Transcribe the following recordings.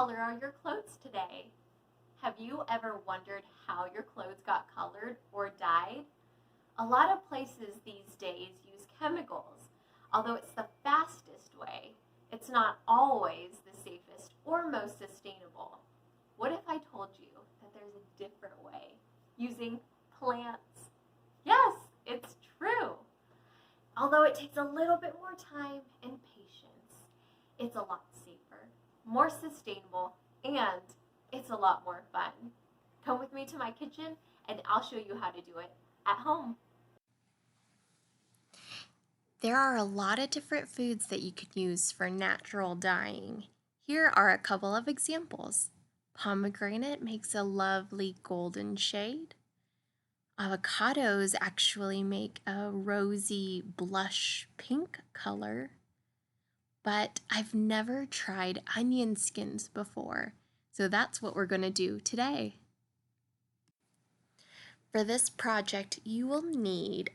color are your clothes today? Have you ever wondered how your clothes got colored or dyed? A lot of places these days use chemicals. Although it's the fastest way, it's not always the safest or most sustainable. What if I told you that there's a different way, using plants? Yes, it's true. Although it takes a little bit more time and patience, it's a lot safer, more sustainable, and it's a lot more fun. Come with me to my kitchen and I'll show you how to do it at home. There are a lot of different foods that you can use for natural dyeing. Here are a couple of examples. Pomegranate makes a lovely golden shade. Avocados actually make a rosy blush pink color. But I've never tried onion skins before, so that's what we're going to do today. For this project, you will need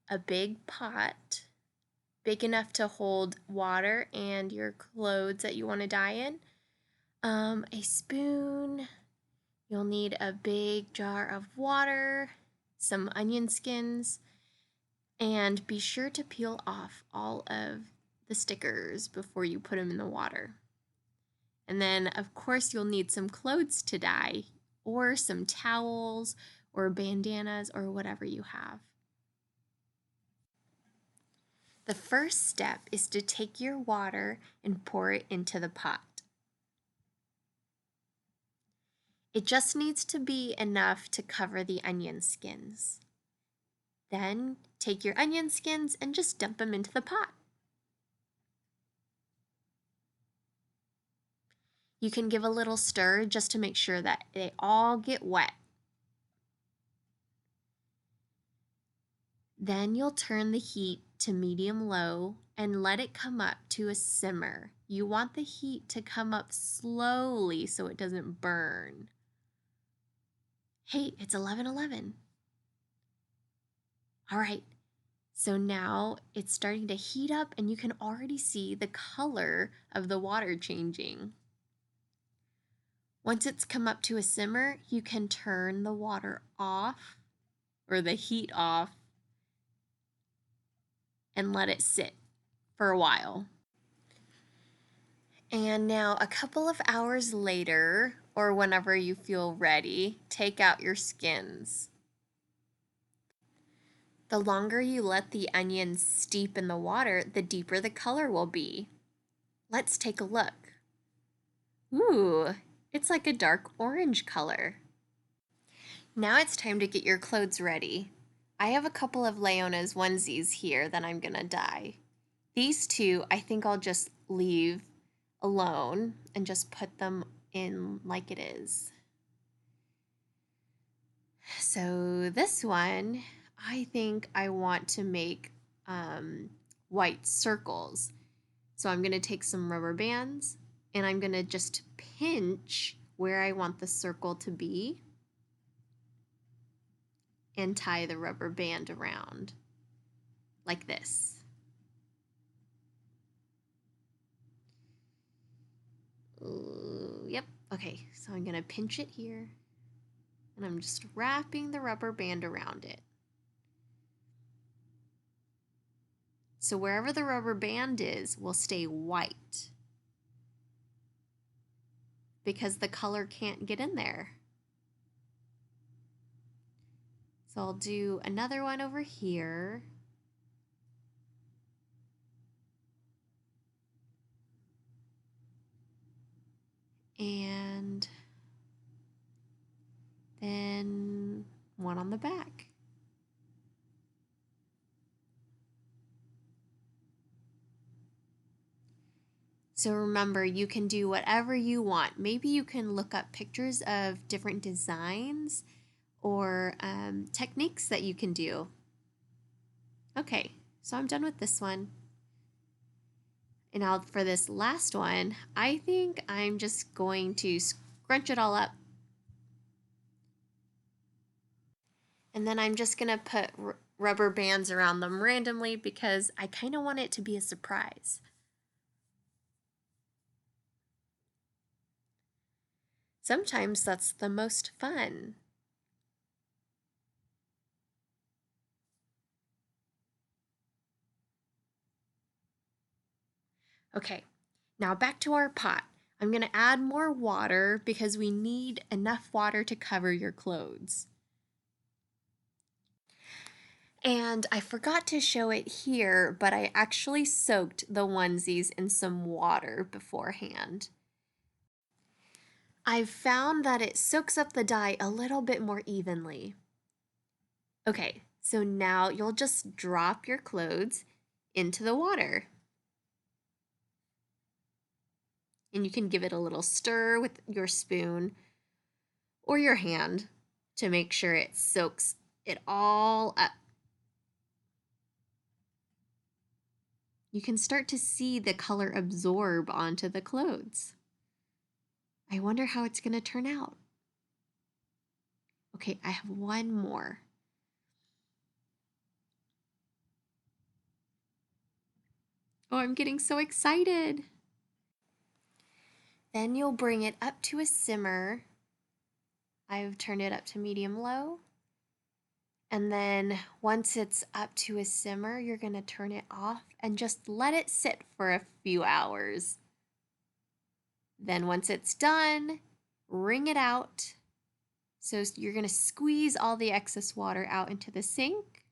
a big pot, big enough to hold water and your clothes that you want to dye in, a spoon, you'll need a big jar of water, some onion skins, and be sure to peel off all of the stickers before you put them in the water. And then, of course, you'll need some clothes to dye, or some towels, or bandanas, or whatever you have. The first step is to take your water and pour it into the pot. It just needs to be enough to cover the onion skins. Then take your onion skins and just dump them into the pot. You can give a little stir just to make sure that they all get wet. Then you'll turn the heat to medium-low and let it come up to a simmer. You want the heat to come up slowly so it doesn't burn. Hey, it's 11:11. All right, so now it's starting to heat up and you can already see the color of the water changing. Once it's come up to a simmer, you can turn the water off or the heat off and let it sit for a while. And now a couple of hours later, or whenever you feel ready, take out your skins. The longer you let the onions steep in the water, the deeper the color will be. Let's take a look. Ooh, it's like a dark orange color. Now it's time to get your clothes ready. I have a couple of Leona's onesies here that I'm gonna dye. These two I think I'll just leave alone and just put them in like it is. So this one, I think I want to make white circles. So I'm gonna take some rubber bands and I'm gonna just pinch where I want the circle to be and tie the rubber band around like this. Yep, okay, so I'm gonna pinch it here and I'm just wrapping the rubber band around it. So wherever the rubber band is will stay white because the color can't get in there. So I'll do another one over here. And then one on the back. So remember, you can do whatever you want. Maybe you can look up pictures of different designs or techniques that you can do. Okay, so I'm done with this one. And now for this last one, I think I'm just going to scrunch it all up. And then I'm just gonna put rubber bands around them randomly because I kind of want it to be a surprise. Sometimes that's the most fun. Okay, now back to our pot. I'm going to add more water because we need enough water to cover your clothes. And I forgot to show it here, but I actually soaked the onesies in some water beforehand. I've found that it soaks up the dye a little bit more evenly. Okay, so now you'll just drop your clothes into the water. And you can give it a little stir with your spoon or your hand to make sure it soaks it all up. You can start to see the color absorb onto the clothes. I wonder how it's going to turn out. Okay, I have one more. Oh, I'm getting so excited. Then you'll bring it up to a simmer. I've turned it up to medium-low. And then once it's up to a simmer, you're going to turn it off and just let it sit for a few hours. Then once it's done, wring it out. So you're going to squeeze all the excess water out into the sink.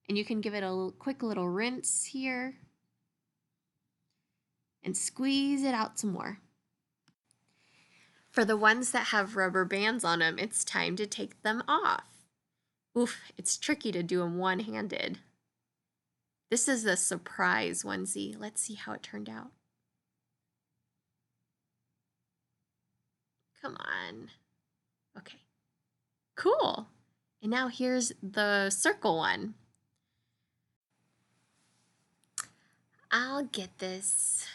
And you can give it a quick little rinse here. And squeeze it out some more. For the ones that have rubber bands on them, it's time to take them off. Oof, it's tricky to do them one-handed. This is the surprise onesie. Let's see how it turned out. Come on. Okay. Cool. And now here's the circle one. I'll get this.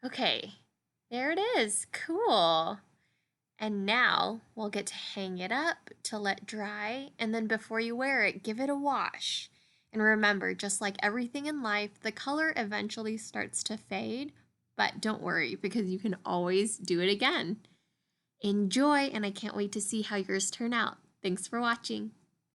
Okay, there it is. Cool. And now we'll get to hang it up to let dry, and then before you wear it, give it a wash. And remember, just like everything in life, the color eventually starts to fade, but don't worry because you can always do it again. Enjoy, and I can't wait to see how yours turn out. Thanks for watching.